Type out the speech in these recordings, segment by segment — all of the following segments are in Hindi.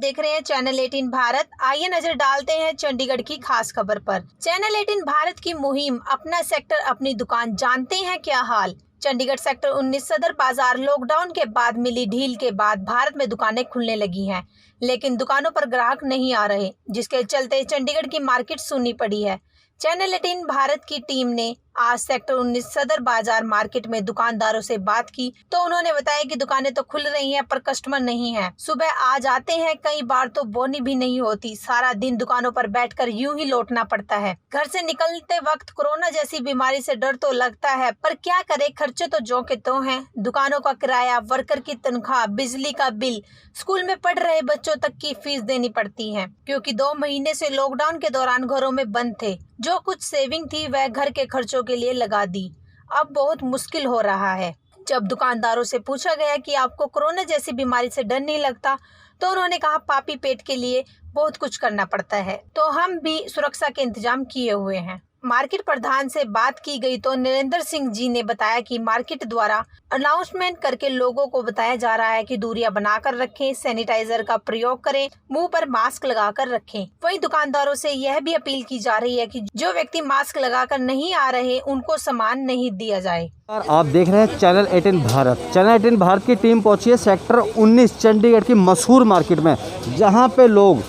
देख रहे हैं चैनल 18 भारत। आइए नजर डालते हैं चंडीगढ़ की खास खबर पर। चैनल 18 भारत की मुहिम अपना सेक्टर अपनी दुकान, जानते हैं क्या हाल। चंडीगढ़ सेक्टर 19 सदर बाजार लॉकडाउन के बाद मिली ढील के बाद भारत में दुकानें खुलने लगी हैं, लेकिन दुकानों पर ग्राहक नहीं आ रहे, जिसके चलते चंडीगढ़ की मार्केट सूनी पड़ी है। चैनल 18 भारत की टीम ने आज सेक्टर 19 सदर बाजार मार्केट में दुकानदारों से बात की तो उन्होंने बताया कि दुकानें तो खुल रही हैं पर कस्टमर नहीं है। सुबह आ जाते हैं, कई बार तो बोनी भी नहीं होती, सारा दिन दुकानों पर बैठकर यूं ही लौटना पड़ता है। घर से निकलते वक्त कोरोना जैसी बीमारी से डर तो लगता है, पर क्या करे, खर्चे तो जो के तो हैं। दुकानों का किराया, वर्कर की तनख्वाह, बिजली का बिल, स्कूल में पढ़ रहे बच्चों तक की फीस देनी पड़ती है, क्योंकि 2 महीने से लॉकडाउन के दौरान घरों में बंद थे। जो कुछ सेविंग थी वह घर के खर्चों के लिए लगा दी। अब बहुत मुश्किल हो रहा है। जब दुकानदारों से पूछा गया कि आपको कोरोना जैसी बीमारी से डर नहीं लगता, तो उन्होंने कहा पापी पेट के लिए बहुत कुछ करना पड़ता है, तो हम भी सुरक्षा के इंतजाम किए हुए हैं। मार्केट प्रधान से बात की गई तो नरेंद्र सिंह जी ने बताया कि मार्केट द्वारा अनाउंसमेंट करके लोगों को बताया जा रहा है कि दूरियां बनाकर रखें, सैनिटाइजर का प्रयोग करें, मुंह पर मास्क लगाकर रखें। वहीं दुकानदारों से यह भी अपील की जा रही है कि जो व्यक्ति मास्क लगाकर नहीं आ रहे उनको सामान नहीं दिया जाए। आप देख रहे हैं चैनल 18 भारत। चैनल 18 भारत की टीम पहुंची है सेक्टर 19 चंडीगढ़ की मशहूर मार्केट में, जहां पे लोग,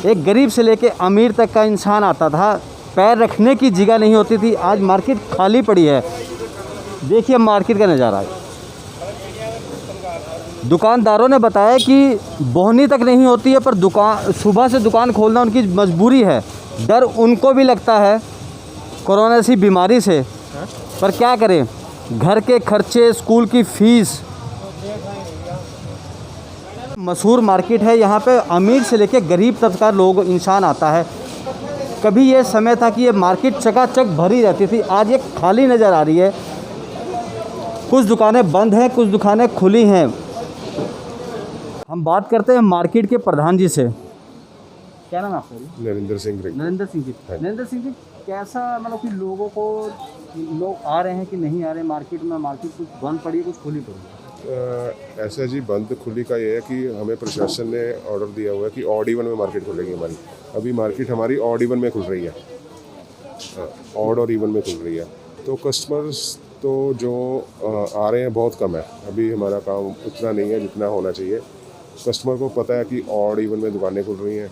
एक गरीब से लेके अमीर तक का इंसान आता था, पैर रखने की जगह नहीं होती थी। आज मार्केट खाली पड़ी है। देखिए मार्केट का नज़ारा है। दुकानदारों ने बताया कि बोहनी तक नहीं होती है, पर दुकान सुबह से दुकान खोलना उनकी मजबूरी है। डर उनको भी लगता है कोरोना सी बीमारी से, पर क्या करें, घर के खर्चे, स्कूल की फीस। मशहूर मार्केट है, यहाँ पे अमीर से लेके गरीब तक का लोग इंसान आता है। कभी ये समय था कि ये मार्केट चकाचक भरी रहती थी, आज ये खाली नज़र आ रही है। कुछ दुकानें बंद हैं, कुछ दुकानें खुली हैं। हम बात करते हैं मार्केट के प्रधान जी से। क्या नाम है आपका? नरेंद्र सिंह जी। नरेंद्र सिंह जी, कैसा, मतलब कि लोगों को, लोग आ रहे हैं कि नहीं आ रहे मार्केट में? मार्केट कुछ बंद पड़ी है, कुछ खुली पड़ी है? ऐसा जी, बंद खुली का ये है कि हमें प्रशासन ने ऑर्डर दिया हुआ है कि ऑड इवन में मार्केट खुलेगी हमारी। अभी मार्केट हमारी ऑड इवन में खुल रही है, ऑड और इवन में खुल रही है। तो कस्टमर्स तो जो आ रहे हैं बहुत कम है। अभी हमारा काम उतना नहीं है जितना होना चाहिए। कस्टमर को पता है कि ऑड इवन में दुकानें खुल रही हैं,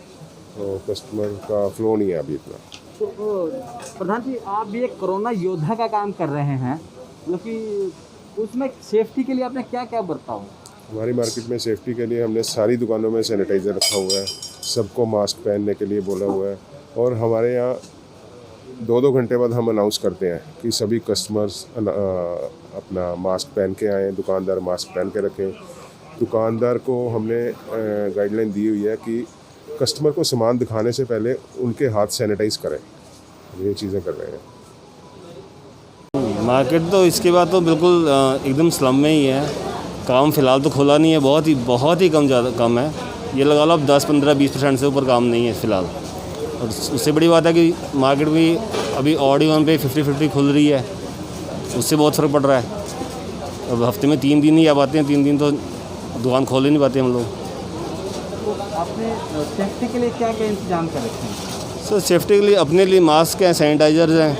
तो कस्टमर का फ्लो नहीं है अभी इतना। तो प्रधान जी, आप भी एक कोरोना योद्धा का काम कर रहे हैं, जो कि उसमें सेफ्टी के लिए आपने क्या क्या बरताव? हमारी मार्केट में सेफ्टी के लिए हमने सारी दुकानों में सैनिटाइज़र रखा हुआ है, सबको मास्क पहनने के लिए बोला हुआ है, और हमारे यहाँ 2-2 घंटे बाद हम अनाउंस करते हैं कि सभी कस्टमर्स अपना मास्क पहन के आएँ, दुकानदार मास्क पहन के रखें। दुकानदार को हमने गाइडलाइन दी हुई है कि कस्टमर को सामान दिखाने से पहले उनके हाथ सैनिटाइज़ करें। ये चीज़ें कर रहे हैं। मार्केट तो इसके बाद तो बिल्कुल एकदम स्लम में ही है। काम फ़िलहाल तो खुला नहीं है, बहुत ही कम है। ये लगा लो अब 10-15-20% से ऊपर काम नहीं है फ़िलहाल। और उससे बड़ी बात है कि मार्केट भी अभी ऑड इवन पे 50-50 खुल रही है, उससे बहुत फ़र्क पड़ रहा है। अब हफ्ते में 3 दिन ही आ पाते हैं, 3 दिन तो दुकान खोल ही नहीं पाते हम लोग। तो आपने सेफ्टी के लिए क्या क्या इंतजाम कर रखे हैं? सर सेफ्टी के लिए अपने लिए मास्क हैं, सैनिटाइज़र हैं,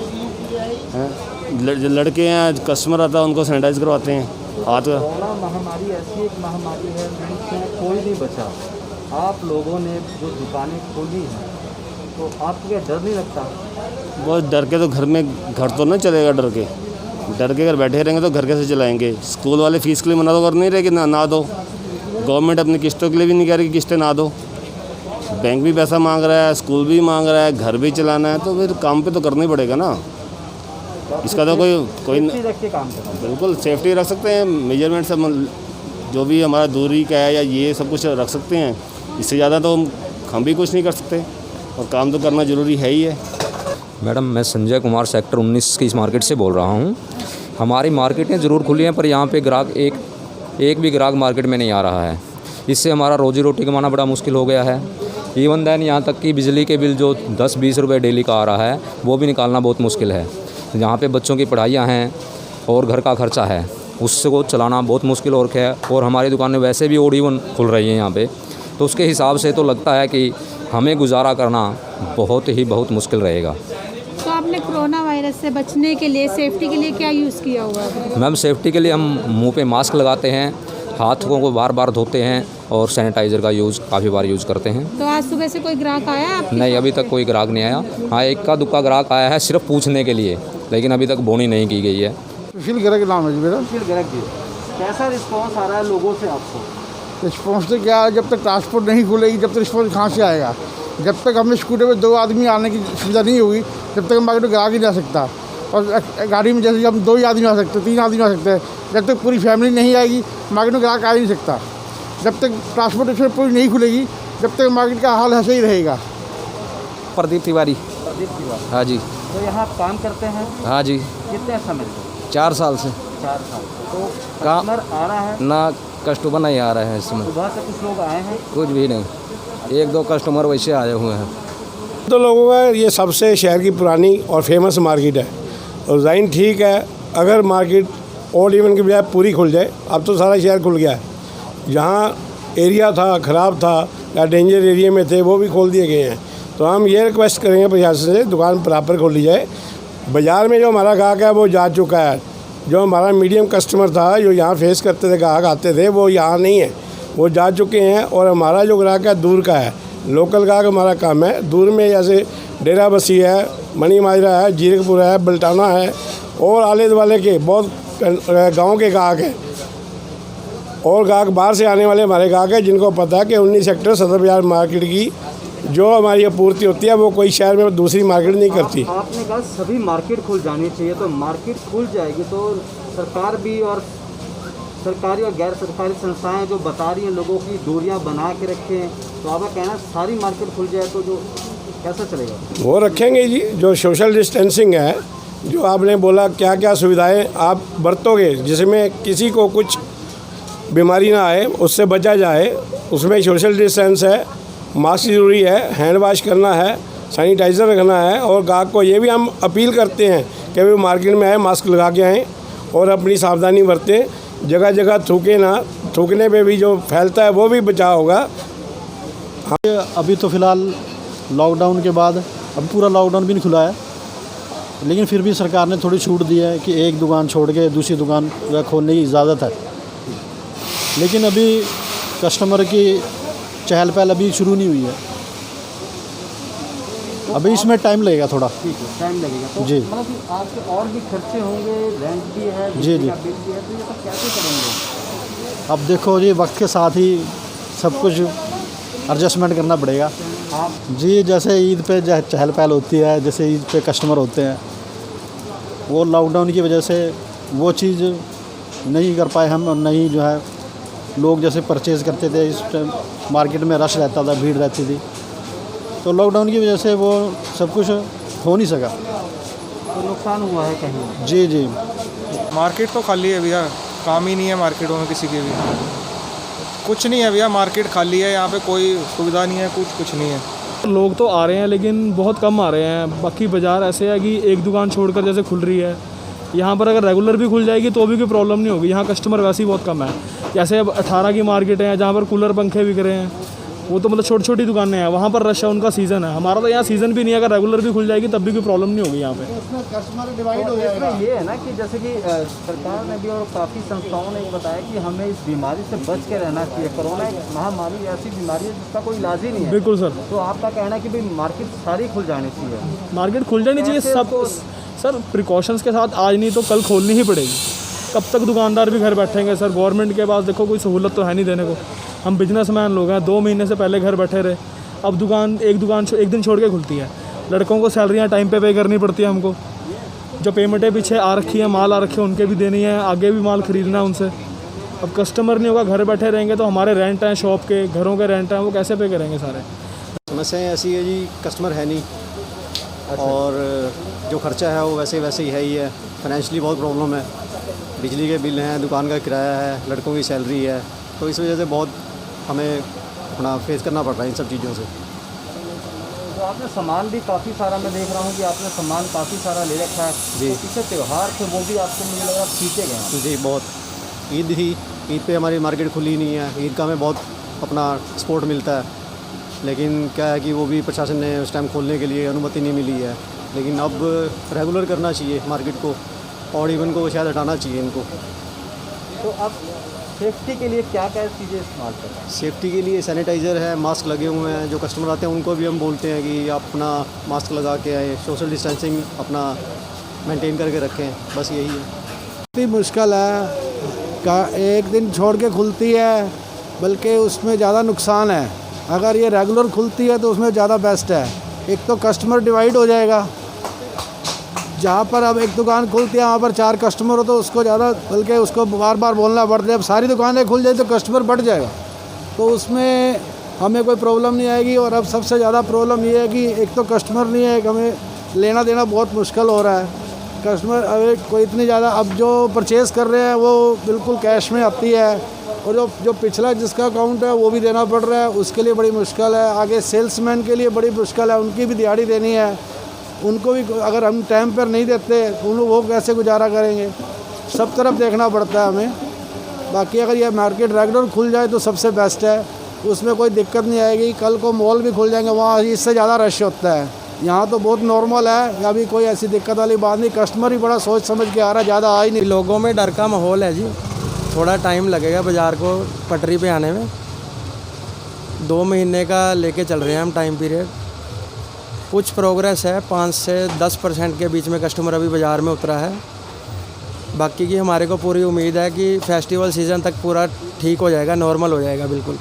जो लड़के हैं, कस्टमर आता है उनको सैनिटाइज करवाते हैं हाथ का। कोरोना महामारी ऐसी एक महामारी है जिससे कोई नहीं बचा। आप लोगों ने जो दुकानें खोली हैं, तो आपको क्या डर नहीं लगता? बहुत डर के तो घर तो नहीं चलेगा। डर के अगर बैठे रहेंगे तो घर कैसे चलाएंगे? स्कूल वाले फीस के लिए मना तो कर नहीं रहे कि ना दो। गवर्नमेंट अपनी किस्तों के लिए भी नहीं कह रही कि किस्तें ना दो। बैंक भी पैसा मांग रहा है, स्कूल भी मांग रहा है, घर भी चलाना है, तो फिर काम पे तो करना ही पड़ेगा ना। इसका तो कोई रख के काम करना। बिल्कुल सेफ्टी रख सकते हैं, मेजरमेंट सब जो भी हमारा दूरी का है या ये सब कुछ रख सकते हैं। इससे ज़्यादा तो हम भी कुछ नहीं कर सकते, और काम तो करना ज़रूरी है ही है। मैडम, मैं संजय कुमार सेक्टर 19 की इस मार्केट से बोल रहा हूँ। हमारी मार्केटें ज़रूर खुली हैं, पर यहाँ पे ग्राहक एक भी ग्राहक मार्केट में नहीं आ रहा है। इससे हमारा रोजी रोटी कमाना बड़ा मुश्किल हो गया है। इवन दैन यहाँ तक कि बिजली के बिल जो 10-20 रुपये डेली का आ रहा है, वो भी निकालना बहुत मुश्किल है। यहाँ पे बच्चों की पढ़ाइयाँ हैं और घर का खर्चा है, उससे को चलाना बहुत मुश्किल और है। और हमारी दुकानें वैसे भी ओड इवन खुल रही हैं यहाँ पे, तो उसके हिसाब से तो लगता है कि हमें गुजारा करना बहुत मुश्किल रहेगा। तो आपने कोरोना वायरस से बचने के लिए, सेफ्टी के लिए क्या यूज़ किया हुआ है? मैम सेफ्टी के लिए हम मुंह पे मास्क लगाते हैं, हाथों को बार बार धोते हैं और सैनिटाइज़र का यूज़ काफ़ी बार यूज़ करते हैं। तो आज सुबह से कोई ग्राहक आया है आपके? नहीं, अभी तक कोई ग्राहक नहीं आया। हाँ, एक का दुक्का ग्राहक आया है सिर्फ पूछने के लिए, लेकिन अभी तक बोनी नहीं की गई है। सुशील गर्ग नाम है जी मेरा। सुशील गर्ग जी, कैसा रिस्पॉन्स आ रहा है लोगों से आपको? रिस्पॉन्स तो क्या है, जब तक ट्रांसपोर्ट नहीं खुलेगी जब तक रिस्पॉन्स कहाँ से आएगा। जब तक हमें स्कूटर पे 2 आदमी आने की सुविधा नहीं होगी जब तक मार्केट में ग्राहक ही नहीं आ सकता। और गाड़ी में जैसे हम 2 ही आदमी आ सकते, 3 आदमी आ सकते हैं, जब तक पूरी फैमिली नहीं आएगी मार्केट में ग्राहक आ ही नहीं सकता। जब तक ट्रांसपोर्टेशन पूरी नहीं खुलेगी जब तक मार्केट का हाल ऐसे ही रहेगा। प्रदीप तिवारी। प्रदीप तिवारी, हाँ जी। तो यहाँ आप काम करते हैं हाँ जी, कितने समय से? 4 साल से। 4 साल। तो काम- कस्टमर आ रहा है? ना कस्टमर नहीं आ रहे हैं इस समय, सुबह से कुछ लोग आए हैं? कुछ भी नहीं। 1-2 कस्टमर वैसे आए हुए हैं। तो लोगों का ये सबसे शहर की पुरानी और फेमस मार्केट है और डिज़ाइन ठीक है। अगर मार्केट ऑड इवन की बजाय पूरी खुल जाए, अब तो सारा शहर खुल गया है। जहाँ एरिया था ख़राब था या डेंजर एरिया में थे वो भी खोल दिए गए हैं। तो हम ये रिक्वेस्ट करेंगे प्रशासन से दुकान प्रॉपर खोल ली जाए। बाज़ार में जो हमारा ग्राहक है वो जा चुका है। जो हमारा मीडियम कस्टमर था जो यहाँ फेस करते थे, ग्राहक आते थे, वो यहाँ नहीं है, वो जा चुके हैं। और हमारा जो ग्राहक है दूर का है, लोकल ग्राहक हमारा काम है। दूर में जैसे डेरा बसी है, मनी माजरा है, जीरकपुर है, बल्टाना है और आले दुआले के बहुत गाँव के ग्राहक हैं। और ग्राहक बाहर से आने वाले हमारे ग्राहक हैं जिनको पता है कि 19 सेक्टर सदर बाजार मार्केट की जो हमारी आपूर्ति होती है वो कोई शहर में दूसरी मार्केट नहीं करती। आपने कहा सभी मार्केट खुल जानी चाहिए, तो मार्केट खुल जाएगी तो सरकार भी और सरकारी और गैर सरकारी संस्थाएं जो बता रही हैं लोगों की दूरियां बना के रखें, तो आपका कहना सारी मार्केट खुल जाए तो जो कैसे चलेगा? वो रखेंगे जी। जो सोशल डिस्टेंसिंग है, जो आपने बोला क्या क्या सुविधाएं आप बरतोगे जिसमें किसी को कुछ बीमारी ना आए, उससे बचा जाए, उसमें सोशल डिस्टेंस है, मास्क ज़रूरी है, हैंड वॉश करना है, सैनिटाइज़र रखना है। और ग्राहक को ये भी हम अपील करते हैं कि वे मार्केट में आए, मास्क लगा के आएँ और अपनी सावधानी बरतें। जगह जगह थूके ना, थूकने पे भी जो फैलता है वो भी बचाव होगा। अभी तो फ़िलहाल लॉकडाउन के बाद अब पूरा लॉकडाउन भी नहीं खुला है, लेकिन फिर भी सरकार ने थोड़ी छूट दी है कि एक दुकान छोड़ के दूसरी दुकान खोलने की इजाज़त है। लेकिन अभी कस्टमर की चहल पहल अभी शुरू नहीं हुई है, अभी इसमें टाइम लगेगा थोड़ा। ठीक है, टाइम लगेगा। तो जी। मतलब कि आपके और भी खर्चे होंगे, रेंट भी है, जी, बिजली जी। का बिल भी है, तो ये सब कैसे करेंगे? अब देखो जी, वक्त के साथ ही सब कुछ एडजस्टमेंट करना पड़ेगा। जी, जैसे ईद पे चहल पहल होती है, जैसे ईद पे कस्टमर होते हैं, वो लॉकडाउन की वजह से वो चीज़ नहीं कर पाए हम। और नहीं जो है लोग जैसे परचेज़ करते थे, इस टाइम मार्केट में रश रहता था, भीड़ रहती थी, तो लॉकडाउन की वजह से वो सब कुछ हो नहीं सका। तो नुकसान हुआ है कहीं? जी जी। मार्केट तो खाली है भैया, काम ही नहीं है मार्केटों में किसी के भी, कुछ नहीं है भैया। मार्केट खाली है, यहाँ पे कोई सुविधा नहीं है, कुछ नहीं है। लोग तो आ रहे हैं लेकिन बहुत कम आ रहे हैं। बाकी बाज़ार ऐसे है कि एक दुकान छोड़कर जैसे खुल रही है, यहाँ पर अगर रेगुलर भी खुल जाएगी तो भी कोई प्रॉब्लम नहीं होगी। यहाँ कस्टमर वैसे ही बहुत कम है। जैसे अब 18 की मार्केट है जहाँ पर कूलर पंखे बिक रहे हैं, वो तो मतलब छोटी छोटी दुकानें हैं, वहाँ पर रश है, उनका सीज़न है। हमारा तो यहाँ सीज़न भी नहीं है, अगर रेगुलर भी खुल जाएगी तब भी कोई प्रॉब्लम नहीं होगी यहाँ पे। कस्टमर डिवाइड तो इसमें ये है ना कि जैसे कि सरकार ने भी और काफ़ी संस्थाओं ने बताया कि हमें इस बीमारी से बच के रहना चाहिए। कोरोना एक महामारी ऐसी बीमारी है जिसका कोई इलाज ही नहीं है। बिल्कुल सर। तो आपका कहना है कि भाई मार्केट सारी खुल जानी चाहिए? मार्केट खुल जानी चाहिए सब सर, प्रिकॉशंस के साथ। आज नहीं तो कल खोलनी ही पड़ेगी। कब तक दुकानदार भी घर बैठेंगे सर? गवर्नमेंट के पास देखो कोई सहूलत तो है नहीं देने को। हम बिजनेसमैन लोग हैं, 2 महीने से पहले घर बैठे रहे, अब एक दिन छोड़ के खुलती है। लड़कों को सैलरियाँ टाइम पे करनी पड़ती है हमको। जो पेमेंटें पीछे आ रखी हैं, माल आ रखे हैं, उनके भी देनी है, आगे भी माल ख़रीदना है उनसे। अब कस्टमर नहीं होगा, घर बैठे रहेंगे तो हमारे रेंट हैं, शॉप के, घरों के रेंट हैं, वो कैसे पे करेंगे सारे? समस्याएँ ऐसी है जी, कस्टमर है नहीं और जो खर्चा है वो वैसे ही है ही है। फाइनेंशियली बहुत प्रॉब्लम है, बिजली के बिल हैं, दुकान का किराया है, लड़कों की सैलरी है, तो इस वजह से बहुत हमें अपना फेस करना पड़ रहा है इन सब चीज़ों से। तो आपने सामान भी काफ़ी सारा, मैं देख रहा हूँ कि आपने सामान काफ़ी सारा ले रखा है जी। तो पीछे त्यौहार थे वो भी आपको मुझे लग रहा खींचे गए? जी बहुत। ईद थी, ईद पे हमारी मार्केट खुली नहीं है, ईद का हमें बहुत अपना सपोर्ट मिलता है। लेकिन क्या है कि वो भी प्रशासन ने उस टाइम खोलने के लिए अनुमति नहीं मिली है। लेकिन अब रेगुलर करना चाहिए मार्केट को, और इवन को शायद हटाना चाहिए इनको। तो अब सेफ्टी के लिए क्या क्या चीज़ें इस्तेमाल करें? सेफ्टी के लिए सैनिटाइज़र है, मास्क लगे हुए हैं। जो कस्टमर आते हैं उनको भी हम बोलते हैं कि आप अपना मास्क लगा के आए, सोशल डिस्टेंसिंग अपना मेंटेन करके रखें, बस यही है। इतनी मुश्किल है का एक दिन छोड़ के खुलती है, बल्कि उसमें ज़्यादा नुकसान है। अगर ये रेगुलर खुलती है तो उसमें ज़्यादा बेस्ट है। एक तो कस्टमर डिवाइड हो जाएगा, जहाँ पर अब एक दुकान खुलती है वहाँ पर 4 कस्टमर हो तो उसको ज़्यादा, बल्कि उसको बार बार बोलना पड़ता है। अब सारी दुकानें खुल जाए तो कस्टमर बढ़ जाएगा, तो उसमें हमें कोई प्रॉब्लम नहीं आएगी। और अब सबसे ज़्यादा प्रॉब्लम ये है कि एक तो कस्टमर नहीं है, हमें लेना देना बहुत मुश्किल हो रहा है। कस्टमर अब कोई इतनी ज़्यादा अब जो परचेज़ कर रहे हैं वो बिल्कुल कैश में आती है, और जो पिछला जिसका अकाउंट है वो भी देना पड़ रहा है, उसके लिए बड़ी मुश्किल है। आगे सेल्समैन के लिए बड़ी मुश्किल है, उनकी भी दिहाड़ी देनी है, उनको भी अगर हम टाइम पर नहीं देते तो वो कैसे गुजारा करेंगे। सब तरफ देखना पड़ता है हमें। बाकी अगर ये मार्केट रेगुलर खुल जाए तो सबसे बेस्ट है, उसमें कोई दिक्कत नहीं आएगी। कल को मॉल भी खुल जाएंगे, वहाँ इससे ज़्यादा रश होता है। यहाँ तो बहुत नॉर्मल है, यहाँ भी कोई ऐसी दिक्कत वाली बात नहीं। कस्टमर ही बड़ा सोच समझ के आ रहा है, ज़्यादा आ ही नहीं। लोगों में डर का माहौल है जी, थोड़ा टाइम लगेगा बाज़ार को पटरी पे आने में। 2 महीने का लेके चल रहे हैं हम टाइम पीरियड। कुछ प्रोग्रेस है, 5 से 10% के बीच में कस्टमर अभी बाज़ार में उतरा है। बाकी की हमारे को पूरी उम्मीद है कि फेस्टिवल सीज़न तक पूरा ठीक हो जाएगा, नॉर्मल हो जाएगा बिल्कुल।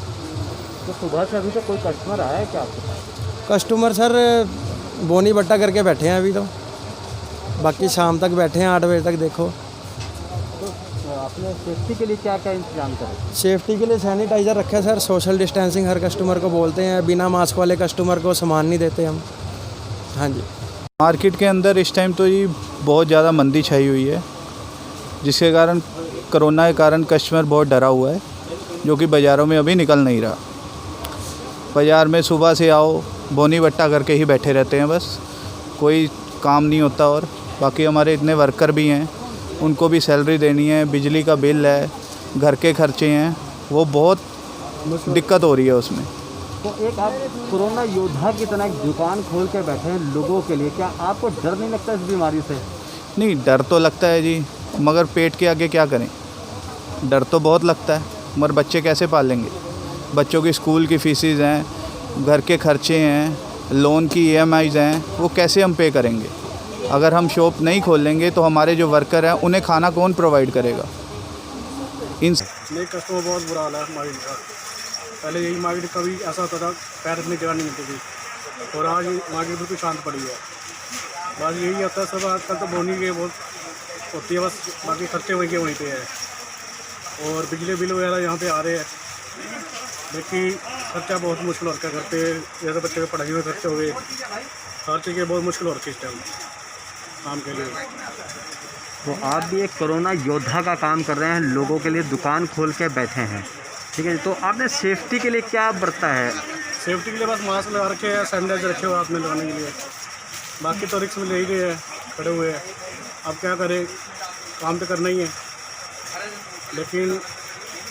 तो सुबह से अभी तक कोई कस्टमर आया है क्या आपके पास? कस्टमर सर बोनी बट्टा करके बैठे हैं अभी तो, बाकी शाम तक बैठे हैं 8 बजे तक देखो। तो आपने सेफ्टी के लिए क्या क्या इंतजाम करें? सेफ्टी के लिए सैनिटाइज़र रखे सर, सोशल डिस्टेंसिंग हर कस्टमर को बोलते हैं। बिना मास्क वाले कस्टमर को सामान नहीं देते हम। हाँ जी। मार्केट के अंदर इस टाइम तो ये बहुत ज़्यादा मंदी छाई हुई है, जिसके कारण कोरोना के कारण कस्टमर बहुत डरा हुआ है, जो कि बाज़ारों में अभी निकल नहीं रहा। बाज़ार में सुबह से आओ, बोनी बट्टा करके ही बैठे रहते हैं, बस कोई काम नहीं होता। और बाकी हमारे इतने वर्कर भी हैं, उनको भी सैलरी देनी है, बिजली का बिल है, घर के खर्चे हैं, वो बहुत दिक्कत हो रही है उसमें। तो एक आप कोरोना योद्धा की तरह एक दुकान खोल के बैठे हैं लोगों के लिए, क्या आपको डर नहीं लगता इस बीमारी से? नहीं, डर तो लगता है जी, मगर पेट के आगे क्या करें। डर तो बहुत लगता है, मगर बच्चे कैसे पालेंगे? बच्चों की स्कूल की फीसेस हैं, घर के खर्चे हैं, लोन की EMIs हैं, वो कैसे हम पे करेंगे? अगर हम शॉप नहीं खोलेंगे तो हमारे जो वर्कर हैं उन्हें खाना कौन प्रोवाइड करेगा? नहीं, कस्टमर बहुत बुरा हाल है मार्केट का। पहले यही मार्केट कभी ऐसा होता था, पैर रखने जगह नहीं मिलती थी, और आज मार्केट बिल्कुल शांत पड़ी है। बस यही होता है सब आजकल तो बोनी के बहुत होती है, बस बाकी खर्चे वहीं के वहीं पे है। और बिजली बिल वगैरह यहाँ पे आ रहे हैं, लेकिन खर्चा बहुत मुश्किल हो रखा है। घर पे जैसे बच्चे के पढ़ाई में खर्चे हो गए, हर चीज़ के बहुत मुश्किल हो रखी है इस टाइम काम के लिए। तो आप भी एक कोरोना योद्धा का काम कर रहे हैं, लोगों के लिए दुकान खोल के बैठे हैं, ठीक है। तो आपने सेफ्टी के लिए क्या बरता है? सेफ्टी के लिए बस मास्क लगा रखे हैं, सैनिटाइजर रखे हुए हाथ में लगाने के लिए। बाकी तो रिक्स में ले ही गए हैं, खड़े हुए हैं। अब क्या करें, काम तो करना ही है, लेकिन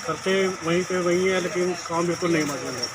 खर्चे वहीं पे वहीं है, लेकिन काम बिल्कुल नहीं मार रहे हैं।